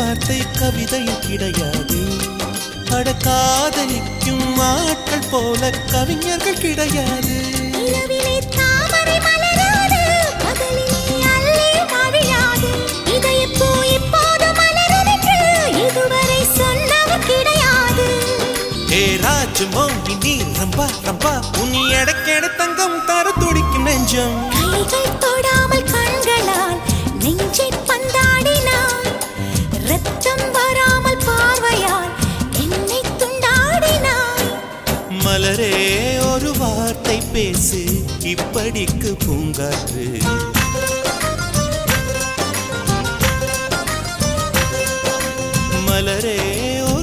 வார்த்தை கவிதையும் கிடையாது. அட காதலிக்கும் ஆட்கள் போல கவிஞர்கள் கிடையாது. நீ ரம்பா ரம்பா உன்னி எடக்கெட தங்கம் தர துடிக்கும் நெஞ்சம். கைகள் தொடாமல் கண்களால் நெஞ்சை பந்தாடினாய். ரத்தம் வராமல் பார்வையால் என்னை துண்டாடினாய். மலரே ஒரு வார்த்தை பேசு இப்படிக்கு பூங்காற்று.